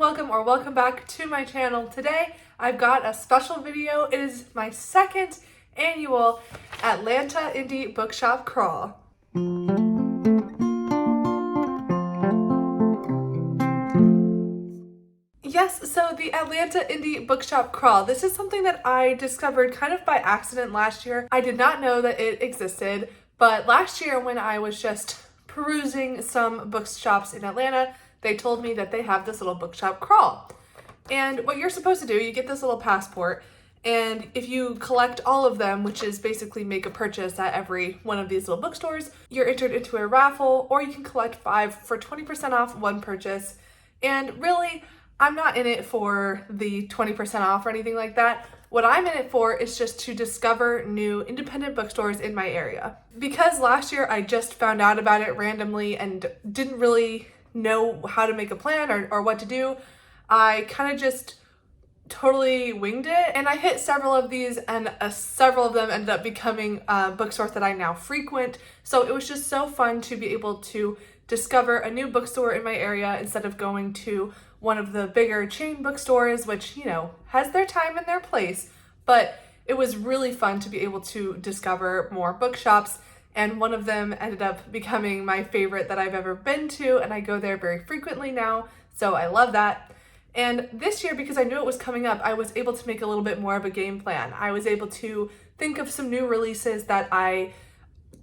welcome back to my channel. Today I've got a special video. It is my second annual Atlanta Indie Bookshop Crawl. Yes, so the Atlanta Indie Bookshop Crawl. This is something that I discovered kind of by accident last year. I did not know that it existed, but last year when I was just perusing some bookshops in Atlanta, they told me that they have this little bookshop crawl. And what you're supposed to do, you get this little passport, and if you collect all of them, which is basically make a purchase at every one of these little bookstores, you're entered into a raffle, or you can collect 5 for 20% off one purchase. And really, I'm not in it for the 20% off or anything like that. What I'm in it for is just to discover new independent bookstores in my area. Because last year I just found out about it randomly and didn't really know how to make a plan or what to do, I kind of just totally winged it, and I hit several of these, and several of them ended up becoming bookstores that I now frequent. So it was just so fun to be able to discover a new bookstore in my area instead of going to one of the bigger chain bookstores, which, you know, has their time and their place. But it was really fun to be able to discover more bookshops, and one of them ended up becoming my favorite that I've ever been to, and I go there very frequently now, so I love that. And this year, because I knew it was coming up, I was able to make a little bit more of a game plan. I was able to think of some new releases that I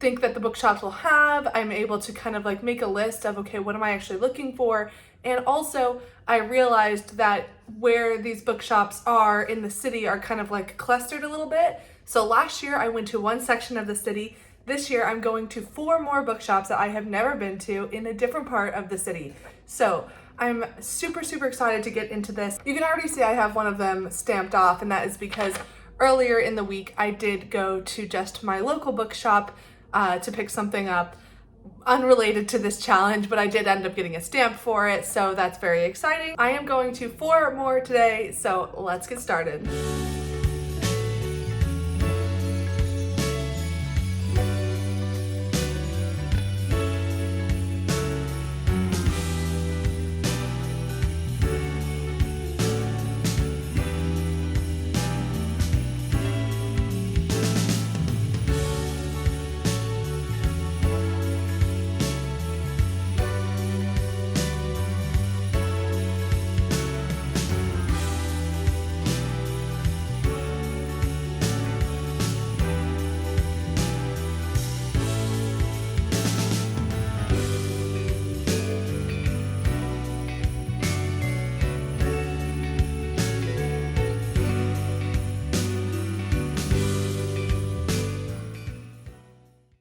think that the bookshops will have. I'm able to kind of like make a list of, okay, what am I actually looking for? And also, I realized that where these bookshops are in the city are kind of like clustered a little bit. So last year, I went to one section of the city. This year, I'm going to 4 more bookshops that I have never been to in a different part of the city. So I'm super excited to get into this. You can already see I have one of them stamped off, and that is because earlier in the week, I did go to just my local bookshop to pick something up unrelated to this challenge, but I did end up getting a stamp for it, so that's very exciting. I am going to 4 more today, so let's get started.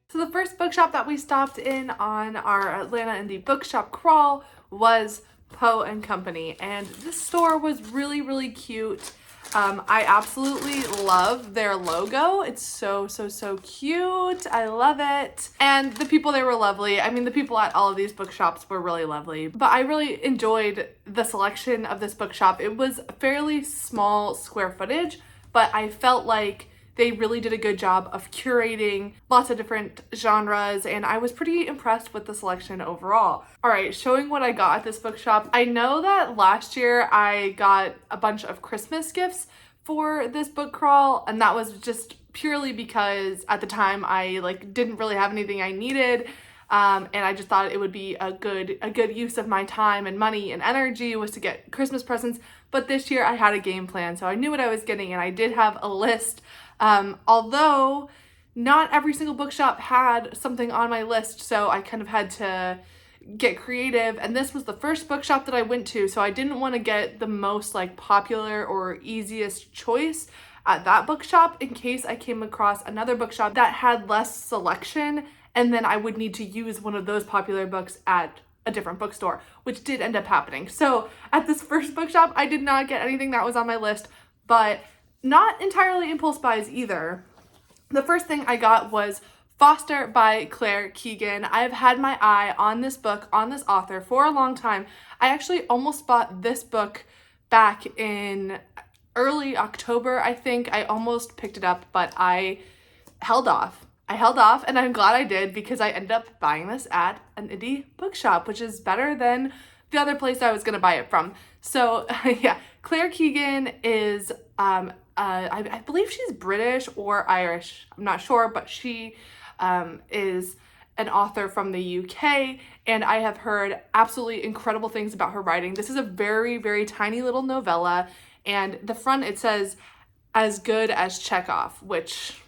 So the first bookshop that we stopped in on our Atlanta Indie Bookshop Crawl was Poe & Company, and this store was really cute. I absolutely love their logo. It's so cute. I love it. And the people there were lovely. I mean, the people at all of these bookshops were really lovely, but I really enjoyed the selection of this bookshop. It was fairly small square footage, but I felt like they really did a good job of curating lots of different genres, and I was pretty impressed with the selection overall. All right, showing what I got at this bookshop. I know that last year I got a bunch of Christmas gifts for this book crawl, and that was just purely because at the time I didn't really have anything I needed, and I just thought it would be a good use of my time and money and energy was to get Christmas presents. But this year I had a game plan, so I knew what I was getting, and I did have a list. Although not every single bookshop had something on my list, so I kind of had to get creative, and this was the first bookshop that I went to, so I didn't want to get the most popular or easiest choice at that bookshop in case I came across another bookshop that had less selection, and then I would need to use one of those popular books at a different bookstore, which did end up happening. So at this first bookshop, I did not get anything that was on my list, but not entirely impulse buys either. The first thing I got was Foster by Claire Keegan. I've had my eye on this book, on this author for a long time. I actually almost bought this book back in early October, I think. I almost picked it up, but I held off. And I'm glad I did because I ended up buying this at an indie bookshop, which is better than the other place I was going to buy it from. So yeah, Claire Keegan is, I believe she's British or Irish. I'm not sure, but she is an author from the UK, and I have heard absolutely incredible things about her writing. This is a very, very tiny little novella, and the front it says, "As good as Chekhov," which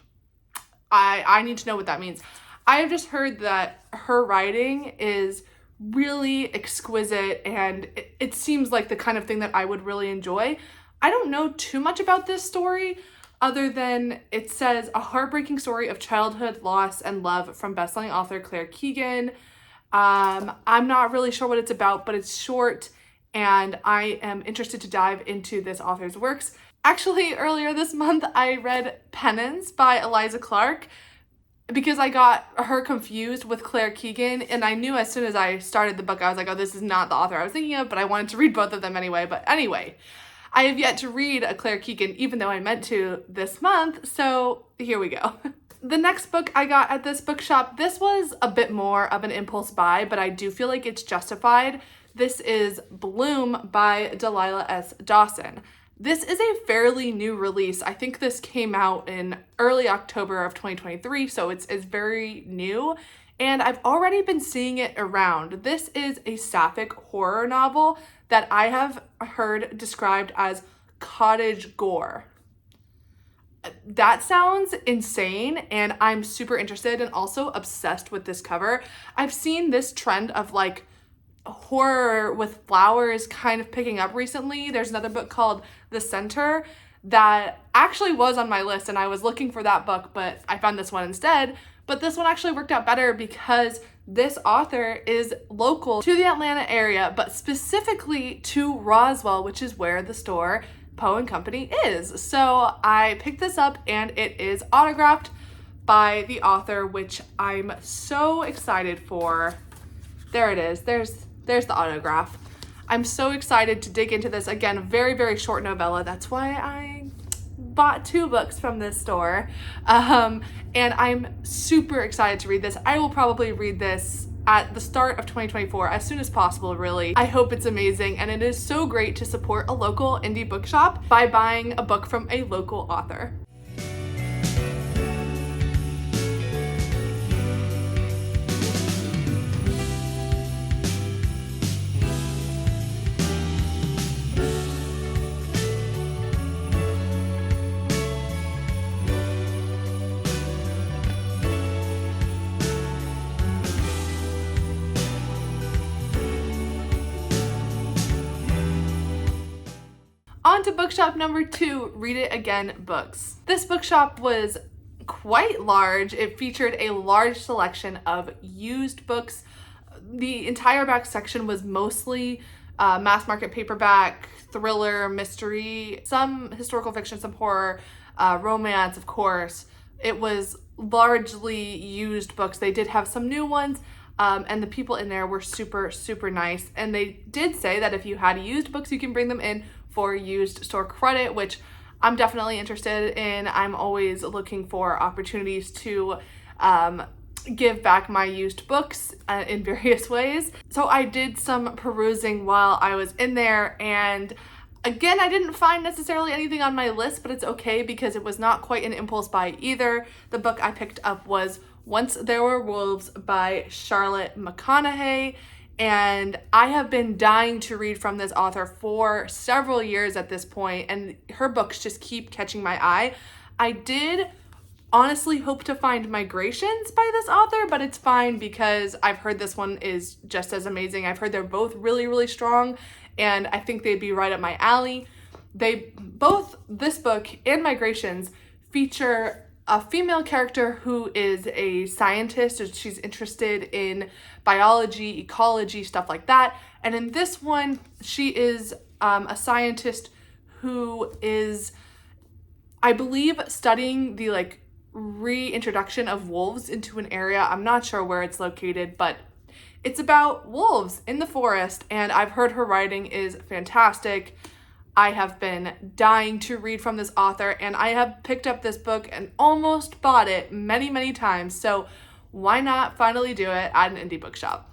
I need to know what that means. I have just heard that her writing is really exquisite, and it seems like the kind of thing that I would really enjoy. I don't know too much about this story other than it says a heartbreaking story of childhood loss and love from bestselling author Claire Keegan. I'm not really sure what it's about, but it's short and I am interested to dive into this author's works. Actually, earlier this month, I read Penance by Eliza Clark because I got her confused with Claire Keegan, and I knew as soon as I started the book, I was like, oh, this is not the author I was thinking of, but I wanted to read both of them anyway. But anyway, I have yet to read a Claire Keegan, even though I meant to this month, so here we go. The next book I got at this bookshop, this was a bit more of an impulse buy, but I do feel like it's justified. This is Bloom by Delilah S. Dawson. This is a fairly new release. I think this came out in early October of 2023, so it's very new, and I've already been seeing it around. This is a sapphic horror novel that I have heard described as cottage gore. That sounds insane, and I'm super interested and also obsessed with this cover. I've seen this trend of like horror with flowers kind of picking up recently. There's another book called The Center that actually was on my list, and I was looking for that book, but I found this one instead. But this one actually worked out better because this author is local to the Atlanta area, but specifically to Roswell, which is where the store Poe & Company is. So I picked this up, and it is autographed by the author, which I'm so excited for. There it is. There's the autograph. I'm so excited to dig into this. Again, a very, very short novella. That's why I bought 2 books from this store. And I'm super excited to read this. I will probably read this at the start of 2024, as soon as possible, really. I hope it's amazing, and it is so great to support a local indie bookshop by buying a book from a local author. On to bookshop number 2, Read It Again Books. This bookshop was quite large. It featured a large selection of used books. The entire back section was mostly mass market paperback, thriller, mystery, some historical fiction, some horror, romance, of course. It was largely used books. They did have some new ones, and the people in there were super, super nice. And they did say that if you had used books, you can bring them in for used store credit, which I'm definitely interested in. I'm always looking for opportunities to give back my used books in various ways. So I did some perusing while I was in there, and again, I didn't find necessarily anything on my list, but it's okay because it was not quite an impulse buy either. The book I picked up was Once There Were Wolves by Charlotte McConaughey, and I have been dying to read from this author for several years at this point, and her books just keep catching my eye. I did honestly hope to find Migrations by this author, but it's fine because I've heard this one is just as amazing. I've heard they're both really, really strong, and I think they'd be right up my alley. Both this book and Migrations feature a female character who is a scientist. She's interested in biology, ecology, stuff like that. And in this one, she is a scientist who is, I believe, studying the reintroduction of wolves into an area. I'm not sure where it's located, but it's about wolves in the forest, and I've heard her writing is fantastic. I have been dying to read from this author, and I have picked up this book and almost bought it many, many times. So why not finally do it at an indie bookshop?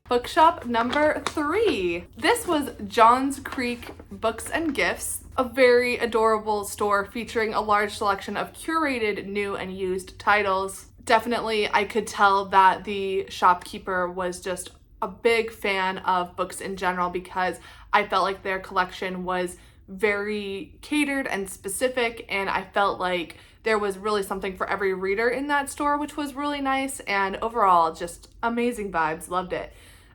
Bookshop number 3. This was Johns Creek Books and Gifts, a very adorable store featuring a large selection of curated new and used titles. Definitely, I could tell that the shopkeeper was just a big fan of books in general because I felt like their collection was very catered and specific, and I felt like there was really something for every reader in that store, which was really nice, and overall just amazing vibes. Loved it.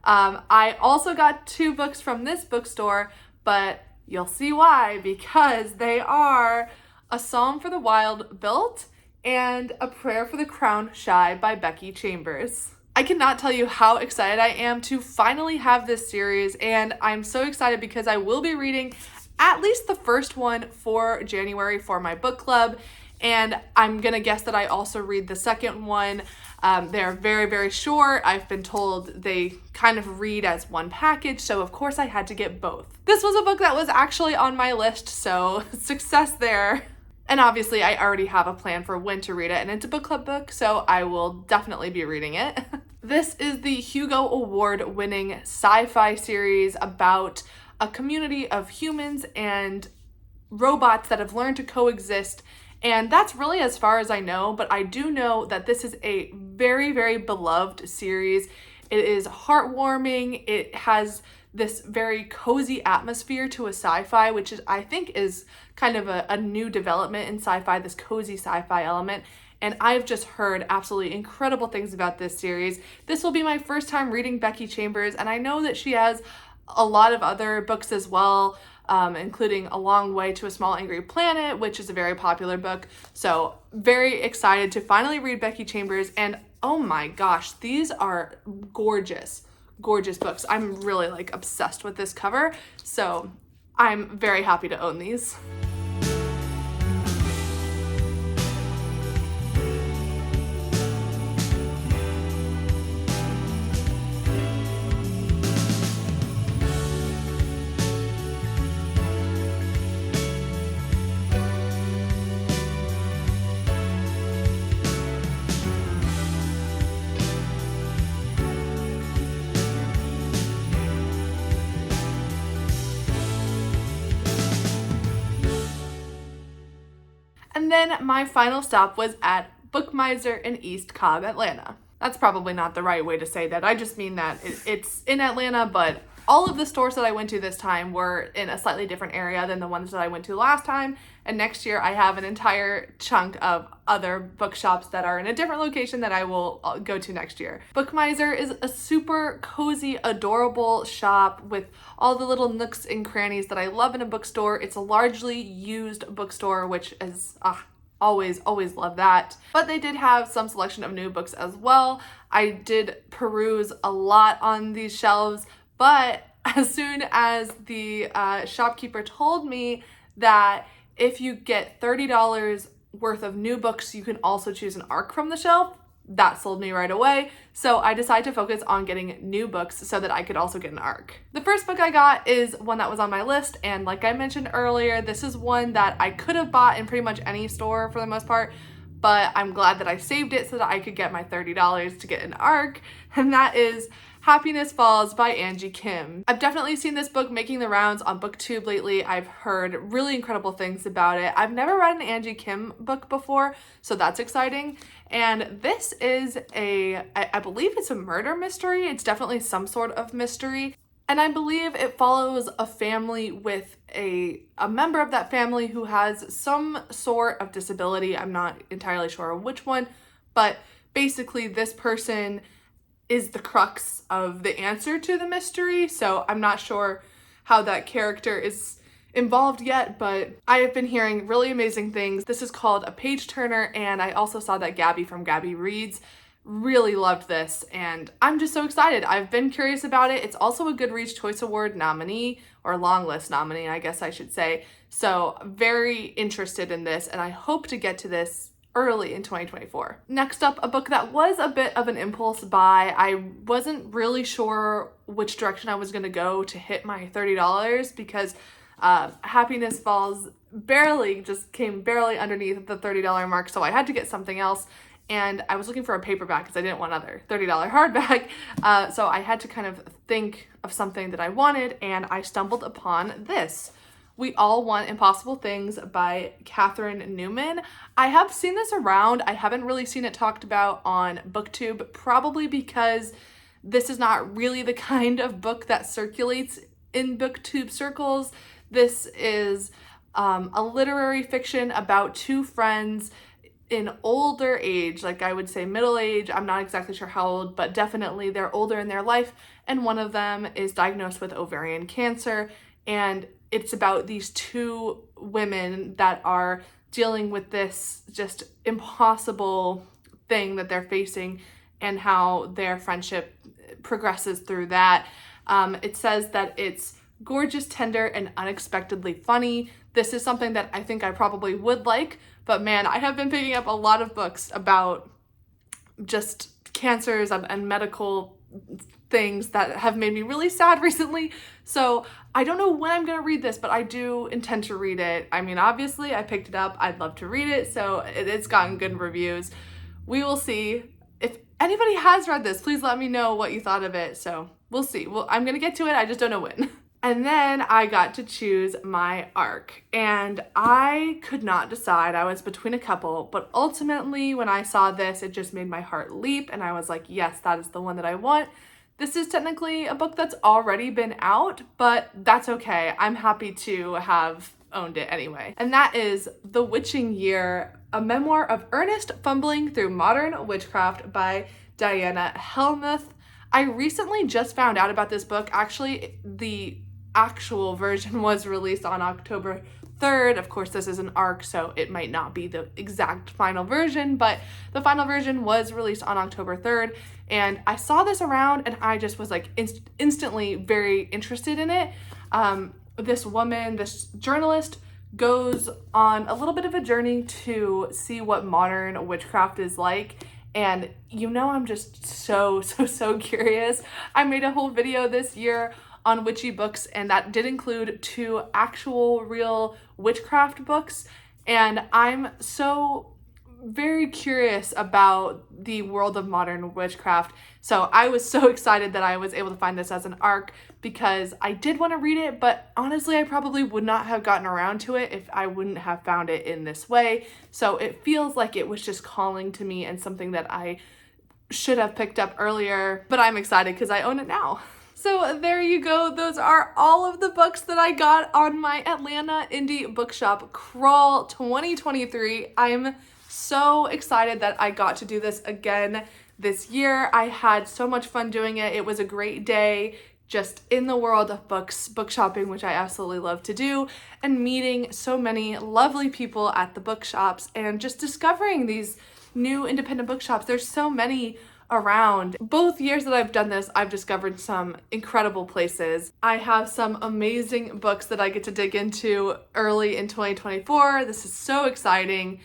I also got 2 books from this bookstore, but you'll see why, because they are A Psalm for the Wild Built and A Prayer for the Crowned Shy by Becky Chambers. I cannot tell you how excited I am to finally have this series, and I'm so excited because I will be reading at least the first one for January for my book club, and I'm gonna guess that I also read the second one. They're very, very short. I've been told they kind of read as one package, so of course I had to get both. This was a book that was actually on my list, so success there. And obviously I already have a plan for when to read it, and it's a book club book, so I will definitely be reading it. This is the Hugo Award-winning sci-fi series about a community of humans and robots that have learned to coexist. And that's really as far as I know, but I do know that this is a very, very beloved series. It is heartwarming. It has this very cozy atmosphere to a sci-fi, which is, I think, is kind of a new development in sci-fi, this cozy sci-fi element. And I've just heard absolutely incredible things about this series. This will be my first time reading Becky Chambers, and I know that she has a lot of other books as well, including A Long Way to a Small Angry Planet, which is a very popular book. So very excited to finally read Becky Chambers, and oh my gosh, these are gorgeous, gorgeous books. I'm really like obsessed with this cover, so I'm very happy to own these. And then my final stop was at Book Miser in East Cobb, Atlanta. That's probably not the right way to say that. I just mean that it's in Atlanta, but all of the stores that I went to this time were in a slightly different area than the ones that I went to last time. And next year I have an entire chunk of other bookshops that are in a different location that I will go to next year. Book Miser is a super cozy, adorable shop with all the little nooks and crannies that I love in a bookstore. It's a largely used bookstore, which is always love that. But they did have some selection of new books as well. I did peruse a lot on these shelves, but as soon as the shopkeeper told me that if you get $30 worth of new books, you can also choose an ARC from the shelf, that sold me right away. So I decided to focus on getting new books so that I could also get an ARC. The first book I got is one that was on my list, and like I mentioned earlier, this is one that I could have bought in pretty much any store for the most part, but I'm glad that I saved it so that I could get my $30 to get an ARC, and that is Happiness Falls by Angie Kim. I've definitely seen this book making the rounds on BookTube lately. I've heard really incredible things about it. I've never read an Angie Kim book before, so that's exciting. And this is I believe it's a murder mystery. It's definitely some sort of mystery. And I believe it follows a family with a member of that family who has some sort of disability. I'm not entirely sure which one, but basically this person is the crux of the answer to the mystery. So I'm not sure how that character is involved yet, but I have been hearing really amazing things. This is called A Page Turner, and I also saw that Gabby from Gabby Reads really loved this, and I'm just so excited. I've been curious about it. It's also a Goodreads Choice Award nominee, or long list nominee, I guess I should say. So very interested in this, and I hope to get to this early in 2024. Next up, a book that was a bit of an impulse buy. I wasn't really sure which direction I was going to go to hit my $30 because Happiness Falls came barely underneath the $30 mark, so I had to get something else. and I was looking for a paperback because I didn't want another $30 hardback. So I had to kind of think of something that I wanted, and I stumbled upon this. We All Want Impossible Things by Catherine Newman. I have seen this around. I haven't really seen it talked about on BookTube, probably because this is not really the kind of book that circulates in BookTube circles. This is a literary fiction about two friends in older age, like I would say middle age. I'm not exactly sure how old, but definitely they're older in their life, and one of them is diagnosed with ovarian cancer, and it's about these two women that are dealing with this just impossible thing that they're facing and how their friendship progresses through that. It says that it's gorgeous, tender, and unexpectedly funny. This is something that I think I probably would like, but man, I have been picking up a lot of books about just cancers and medical things that have made me really sad recently. So I don't know when I'm gonna read this, but I do intend to read it. I mean, obviously I picked it up. I'd love to read it, so it's gotten good reviews. We will see. If anybody has read this, please let me know what you thought of it. So we'll see. Well, I'm gonna get to it. I just don't know when. And then I got to choose my ARC, and I could not decide. I was between a couple, but ultimately when I saw this, it just made my heart leap, and I was like, yes, that is the one that I want. This is technically a book that's already been out, but that's okay. I'm happy to have owned it anyway. And that is The Witching Year, a memoir of earnest fumbling through modern witchcraft by Diana Hellmuth. I recently just found out about this book. Actually, the actual version was released on October 3rd. Of course, this is an ARC, so it might not be the exact final version, but the final version was released on October 3rd, and I saw this around and I just was like instantly very interested in it. This woman, this journalist, goes on a little bit of a journey to see what modern witchcraft is like, and you know, I'm just so curious. I made a whole video this year on witchy books, and that did include 2 actual real witchcraft books, and I'm so very curious about the world of modern witchcraft. So I was so excited that I was able to find this as an ARC, because I did want to read it, but honestly I probably would not have gotten around to it if I wouldn't have found it in this way. So it feels like it was just calling to me and something that I should have picked up earlier, but I'm excited because I own it now. So there you go. Those are all of the books that I got on my Atlanta Indie Bookshop Crawl 2023. I'm so excited that I got to do this again this year. I had so much fun doing it. It was a great day just in the world of books, book shopping, which I absolutely love to do, and meeting so many lovely people at the bookshops and just discovering these new independent bookshops. There's so many around. Both years that I've done this, I've discovered some incredible places. I have some amazing books that I get to dig into early in 2024. This is so exciting.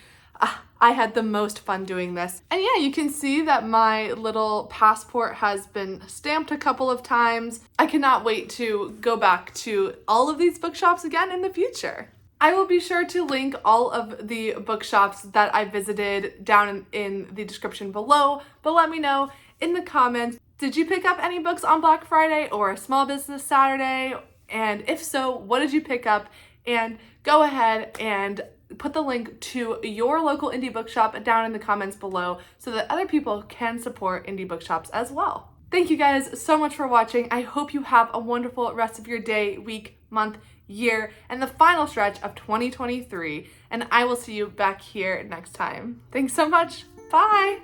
I had the most fun doing this. And yeah, you can see that my little passport has been stamped a couple of times. I cannot wait to go back to all of these bookshops again in the future. I will be sure to link all of the bookshops that I visited down in the description below, but let me know in the comments, did you pick up any books on Black Friday or a Small Business Saturday? And if so, what did you pick up? And go ahead and put the link to your local indie bookshop down in the comments below so that other people can support indie bookshops as well. Thank you guys so much for watching. I hope you have a wonderful rest of your day, week, month, year, and the final stretch of 2023, and I will see you back here next time. Thanks so much. Bye.